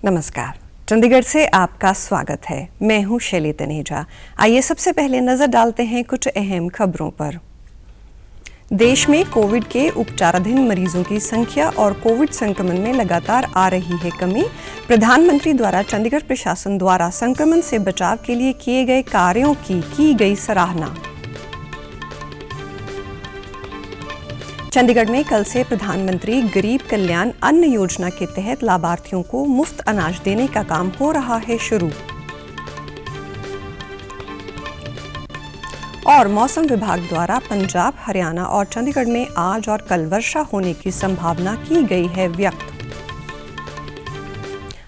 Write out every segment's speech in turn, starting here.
नमस्कार, चंडीगढ़ से आपका स्वागत है। मैं हूं शैली तनेजा। आइए सबसे पहले नजर डालते हैं कुछ अहम खबरों पर। देश में कोविड के उपचाराधीन मरीजों की संख्या और कोविड संक्रमण में लगातार आ रही है कमी। प्रधानमंत्री द्वारा चंडीगढ़ प्रशासन द्वारा संक्रमण से बचाव के लिए किए गए कार्यों की गई सराहना। चंडीगढ़ में कल से प्रधानमंत्री गरीब कल्याण अन्न योजना के तहत लाभार्थियों को मुफ्त अनाज देने का काम हो रहा है शुरू। और मौसम विभाग द्वारा पंजाब, हरियाणा और चंडीगढ़ में आज और कल वर्षा होने की संभावना की गई है व्यक्त।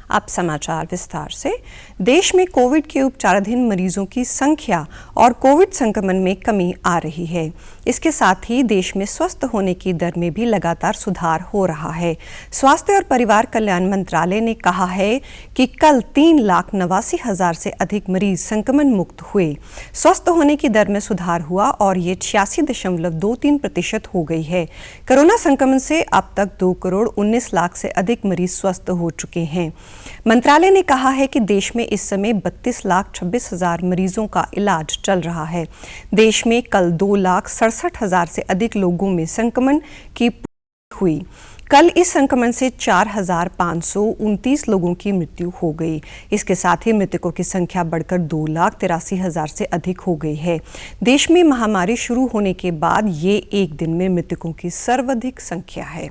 अब समाचार विस्तार से। देश में कोविड के उपचाराधीन मरीजों की संख्या और कोविड संक्रमण में कमी आ रही है। इसके साथ ही देश में स्वस्थ होने की दर में भी लगातार सुधार हो रहा है। स्वास्थ्य और परिवार कल्याण मंत्रालय ने कहा है कि कल 3,89,000 से अधिक मरीज संक्रमण मुक्त हुए। स्वस्थ होने की दर में सुधार हुआ और ये 86.23% हो गई है। कोरोना संक्रमण से अब तक 2,19,00,000 से अधिक मरीज स्वस्थ हो चुके हैं। मंत्रालय ने कहा है कि देश में इस समय 32,26,000 मरीजों का इलाज चल रहा है। देश में कल 2,67,000 से अधिक लोगों में संक्रमण की पुष्टि हुई। कल इस संक्रमण से 4,529 लोगों की मृत्यु हो गई। इसके साथ ही मृतकों की संख्या बढ़कर 2,83,000 से अधिक हो गई है। देश में महामारी शुरू होने के बाद ये एक दिन में मृतकों की सर्वाधिक संख्या है।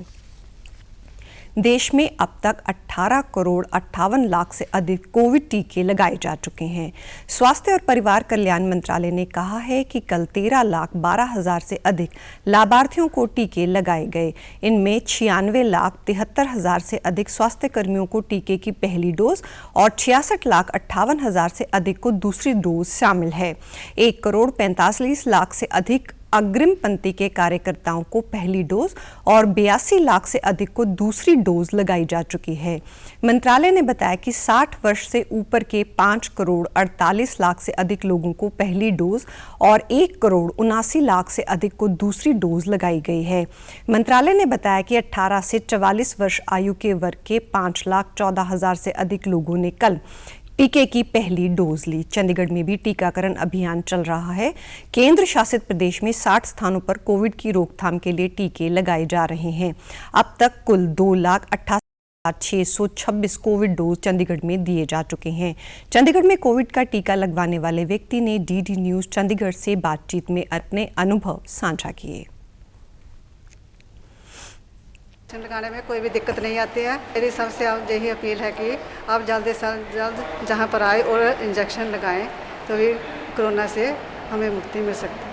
देश में अब तक 18,58,00,000 से अधिक कोविड टीके लगाए जा चुके हैं। स्वास्थ्य और परिवार कल्याण मंत्रालय ने कहा है कि कल 13,12,000 से अधिक लाभार्थियों को टीके लगाए गए। इनमें 96,73,000 से अधिक स्वास्थ्य कर्मियों को टीके की पहली डोज और 66,58,000 से अधिक को दूसरी डोज शामिल है। 1,45,00,000 से अधिक अग्रिम पंक्ति के कार्यकर्ताओं को पहली डोज और 82 लाख से अधिक को दूसरी डोज लगाई जा चुकी है। मंत्रालय ने बताया कि 60 वर्ष से ऊपर के 5,48,00,000 से अधिक लोगों को पहली डोज और 1,79,00,000 से अधिक को दूसरी डोज लगाई गई है। मंत्रालय ने बताया कि 18 से 44 वर्ष आयु के वर्ग के 5,14,000 से अधिक लोगों ने कल टीके की पहली डोज ली। चंडीगढ़ में भी टीकाकरण अभियान चल रहा है। केंद्र शासित प्रदेश में 60 स्थानों पर कोविड की रोकथाम के लिए टीके लगाए जा रहे हैं। अब तक कुल 2,88,626 कोविड डोज चंडीगढ़ में दिए जा चुके हैं। चंडीगढ़ में कोविड का टीका लगवाने वाले व्यक्ति ने डीडी न्यूज चंडीगढ़ से बातचीत में अपने अनुभव साझा किए। लगाने में कोई भी दिक्कत नहीं आती है। मेरी सबसे अब यही अपील है कि आप जल्द से जल्द जहाँ पर आए और इंजेक्शन लगाएं, तो भी कोरोना से हमें मुक्ति मिल सकती है।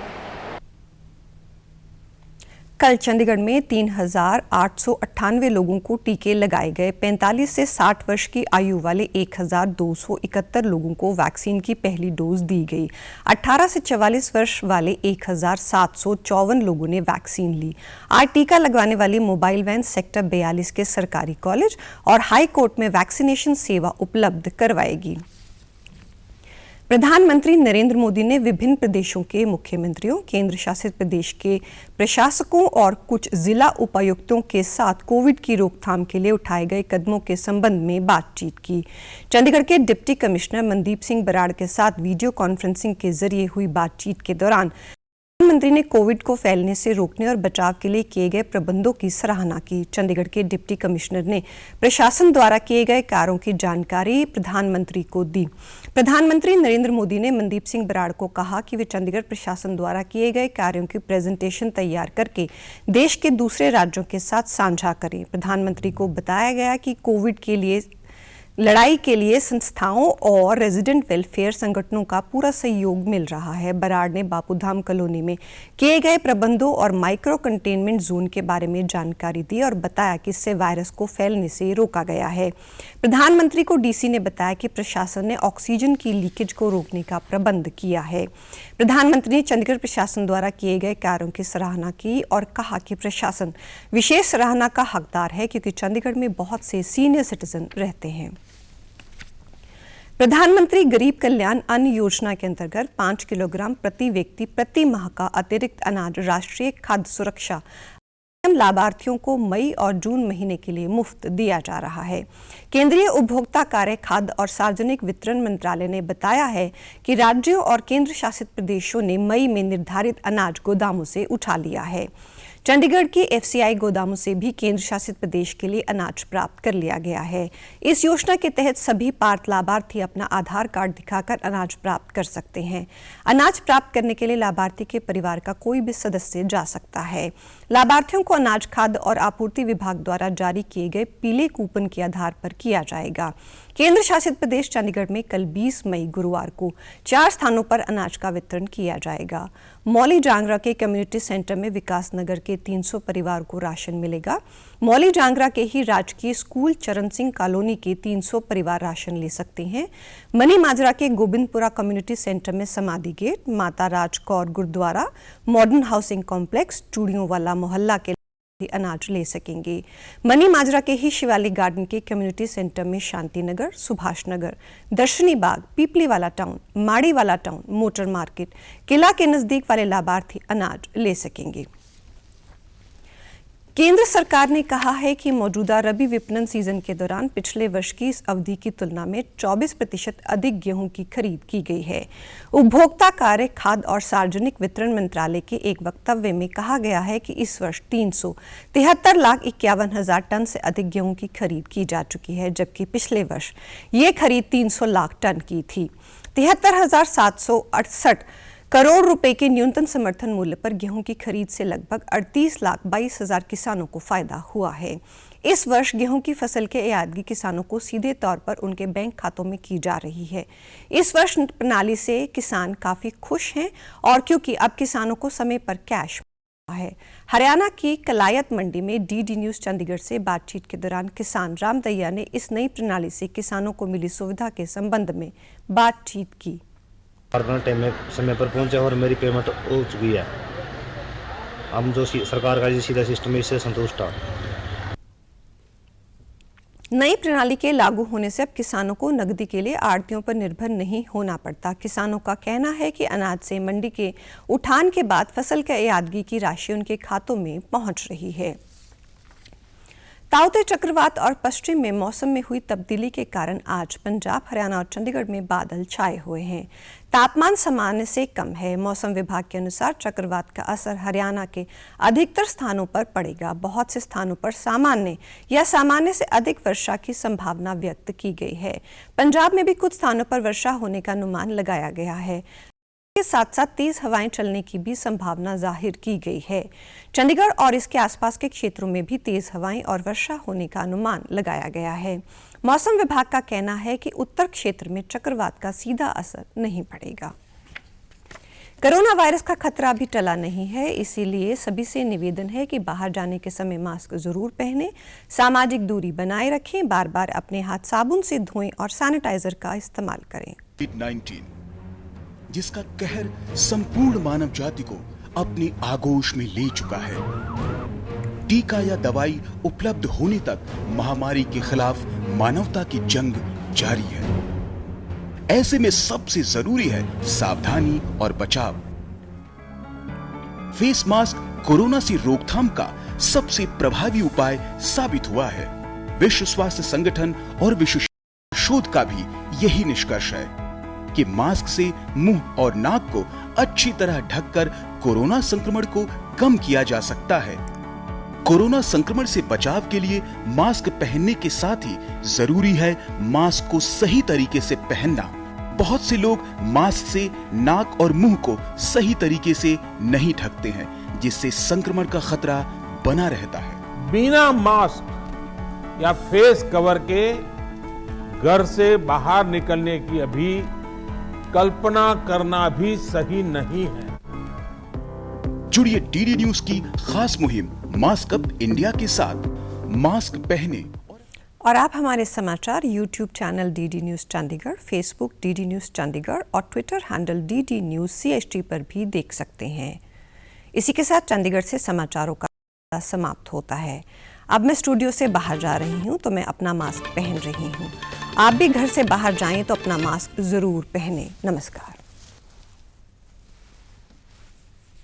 कल चंडीगढ़ में 3,898 लोगों को टीके लगाए गए। 45 से 60 वर्ष की आयु वाले 1,271 लोगों को वैक्सीन की पहली डोज दी गई। 18 से 44 वर्ष वाले 1,754 लोगों ने वैक्सीन ली। आज टीका लगवाने वाली मोबाइल वैन सेक्टर 42 के सरकारी कॉलेज और हाई कोर्ट में वैक्सीनेशन सेवा उपलब्ध करवाएगी। प्रधानमंत्री नरेंद्र मोदी ने विभिन्न प्रदेशों के मुख्यमंत्रियों, केंद्र शासित प्रदेश के प्रशासकों और कुछ जिला उपायुक्तों के साथ कोविड की रोकथाम के लिए उठाए गए कदमों के संबंध में बातचीत की। चंडीगढ़ के डिप्टी कमिश्नर मनदीप सिंह बराड़ के साथ वीडियो कॉन्फ्रेंसिंग के जरिए हुई बातचीत के दौरान प्रधानमंत्री ने कोविड को फैलने से रोकने और बचाव के लिए किए गए प्रबंधों की सराहना की। चंडीगढ़ के डिप्टी कमिश्नर ने प्रशासन द्वारा किए गए कार्यों की जानकारी प्रधानमंत्री को दी। प्रधानमंत्री नरेंद्र मोदी ने मनदीप सिंह बराड़ को कहा कि वे चंडीगढ़ प्रशासन द्वारा किए गए कार्यों की प्रेजेंटेशन तैयार करके देश के दूसरे राज्यों के साथ साझा करें। प्रधानमंत्री को बताया गया कि कोविड के लिए लड़ाई के लिए संस्थाओं और रेजिडेंट वेलफेयर संगठनों का पूरा सहयोग मिल रहा है। बराड़ ने बापूधाम कॉलोनी में किए गए प्रबंधों और माइक्रो कंटेनमेंट जोन के बारे में जानकारी दी और बताया कि इससे वायरस को फैलने से रोका गया है। प्रधानमंत्री को डीसी ने बताया कि प्रशासन ने ऑक्सीजन की लीकेज को रोकने का प्रबंध किया है। प्रधानमंत्री ने चंडीगढ़ प्रशासन द्वारा किए गए कार्यों की सराहना की और कहा कि प्रशासन विशेष सराहना का हकदार है क्योंकि चंडीगढ़ में बहुत से सीनियर सिटीजन रहते हैं। प्रधानमंत्री गरीब कल्याण अन्न योजना के अंतर्गत 5 किलोग्राम प्रति व्यक्ति प्रति माह का अतिरिक्त अनाज राष्ट्रीय खाद्य सुरक्षा लाभार्थियों को मई और जून महीने के लिए मुफ्त दिया जा रहा है। केंद्रीय उपभोक्ता कार्य, खाद्य और सार्वजनिक वितरण मंत्रालय ने बताया है कि राज्यों और केंद्र शासित प्रदेशों ने मई में निर्धारित अनाज गोदामों से उठा लिया है। चंडीगढ़ की एफसीआई गोदामों से भी केंद्र शासित प्रदेश के लिए अनाज प्राप्त कर लिया गया है। इस योजना के तहत सभी पात्र लाभार्थी अपना आधार कार्ड दिखाकर अनाज प्राप्त कर सकते हैं। अनाज प्राप्त करने के लिए लाभार्थी के परिवार का कोई भी सदस्य जा सकता है। लाभार्थियों को अनाज, खाद्य और आपूर्ति विभाग द्वारा जारी किए गए पीले कूपन के आधार पर किया जाएगा। केंद्र शासित प्रदेश चंडीगढ़ में कल 20 मई गुरुवार को 4 स्थानों पर अनाज का वितरण किया जाएगा। मौली जांगरा के कम्युनिटी सेंटर में विकास नगर के 300 परिवार को राशन मिलेगा। मौली जांगरा के ही राजकीय स्कूल चरण सिंह कॉलोनी के 300 परिवार राशन ले सकते हैं। मनी माजरा के गोबिंदपुरा कम्युनिटी सेंटर में Samadhi Gate, Mata Raj Kaur Gurdwara, modern housing complex, चूड़ियों वाला मोहल्ला के अनाज ले सकेंगे। मनी माजरा के ही शिवालिक गार्डन के कम्युनिटी सेंटर में शांति नगर, सुभाष नगर, दर्शनी बाग, पीपली वाला टाउन, माड़ी वाला टाउन, मोटर मार्केट, किला के नजदीक वाले लाभार्थी अनाज ले सकेंगे। केंद्र सरकार ने कहा है कि मौजूदा रबी विपणन सीजन के दौरान पिछले वर्ष की इस अवधि की तुलना में 24% अधिक गेहूं की खरीद की गई है। उपभोक्ता कार्य, खाद्य और सार्वजनिक वितरण मंत्रालय के एक वक्तव्य में कहा गया है कि इस वर्ष 373,51,000 टन से अधिक गेहूं की खरीद की जा चुकी है, जबकि पिछले वर्ष ये खरीद 300 लाख टन की थी। 73,768 करोड़ रुपए के न्यूनतम समर्थन मूल्य पर गेहूं की खरीद से लगभग 38,22,000 किसानों को फायदा हुआ है। इस वर्ष गेहूं की फसल के अदायगी किसानों को सीधे तौर पर उनके बैंक खातों में की जा रही है। इस वर्ष प्रणाली से किसान काफी खुश हैं और क्योंकि अब किसानों को समय पर कैश है। हरियाणा की कलायत मंडी में डीडी न्यूज चंडीगढ़ से बातचीत के दौरान किसान राम दैया ने इस नई प्रणाली से किसानों को मिली सुविधा के संबंध में बातचीत की। टाइम में समय पर पहुंचे और मेरी पेमेंट हो चुकी है। हम जो सरकार का जो सीधा सिस्टम है इससे संतुष्ट हैं। नई प्रणाली के लागू होने से अब किसानों को नकदी के लिए आढ़तियों पर निर्भर नहीं होना पड़ता। किसानों का कहना है कि अनाज से मंडी के उठान के बाद फसल के अदायगी की राशि उनके खातों में पहुंच रही है। ताउते चक्रवात और पश्चिम में मौसम में हुई तब्दीली के कारण आज पंजाब, हरियाणा और चंडीगढ़ में बादल छाए हुए हैं। तापमान सामान्य से कम है। मौसम विभाग के अनुसार चक्रवात का असर हरियाणा के अधिकतर स्थानों पर पड़ेगा। बहुत से स्थानों पर सामान्य या सामान्य से अधिक वर्षा की संभावना व्यक्त की गई है। पंजाब में भी कुछ स्थानों पर वर्षा होने का अनुमान लगाया गया है। के साथ साथ तेज हवाएं चलने की भी संभावना जाहिर की गई है। चंडीगढ़ और इसके आसपास के क्षेत्रों में भी तेज हवाएं और वर्षा होने का अनुमान लगाया गया है। मौसम विभाग का कहना है कि उत्तर क्षेत्र में चक्रवात का सीधा असर नहीं पड़ेगा। कोरोना वायरस का खतरा अभी टला नहीं है, इसीलिए सभी से निवेदन है कि बाहर जाने के समय मास्क जरूर पहनें, सामाजिक दूरी बनाए रखें, बार बार अपने हाथ साबुन से धोएं और सैनिटाइजर का इस्तेमाल करें। कोविड-19 जिसका कहर संपूर्ण मानव जाति को अपनी आगोश में ले चुका है। टीका या दवाई उपलब्ध होने तक महामारी के खिलाफ मानवता की जंग जारी है। ऐसे में सबसे जरूरी है सावधानी और बचाव। फेस मास्क कोरोना से रोकथाम का सबसे प्रभावी उपाय साबित हुआ है। विश्व स्वास्थ्य संगठन और विश्व शोध का भी यही निष्कर्ष है कि मास्क से मुंह और नाक को अच्छी तरह ढककर कोरोना संक्रमण को कम किया जा सकता है। कोरोना संक्रमण से बचाव के लिए मास्क पहनने के साथ ही जरूरी है मास्क को सही तरीके से पहनना। बहुत से लोग मास्क से नाक और मुंह को सही तरीके से नहीं ढकते हैं, जिससे संक्रमण का खतरा बना रहता है। बिना मास्क या फेस कवर के घर से बाहर निकलने की अभी कल्पना करना भी सही नहीं है। जुड़िए डीडी न्यूज की खास मुहिम मास्क अप इंडिया के साथ। मास्क पहने। और आप हमारे समाचार YouTube channel DD News Chandigarh, Facebook DD News Chandigarh और Twitter handle DD News CHT पर भी देख सकते हैं। इसी के साथ चंडीगढ़ से समाचारों का समाप्त होता है। अब मैं स्टूडियो से बाहर जा रही हूं तो मैं अपना मास्क पहन रही हूं। आप भी घर से बाहर जाएं तो अपना मास्क जरूर पहनें। नमस्कार।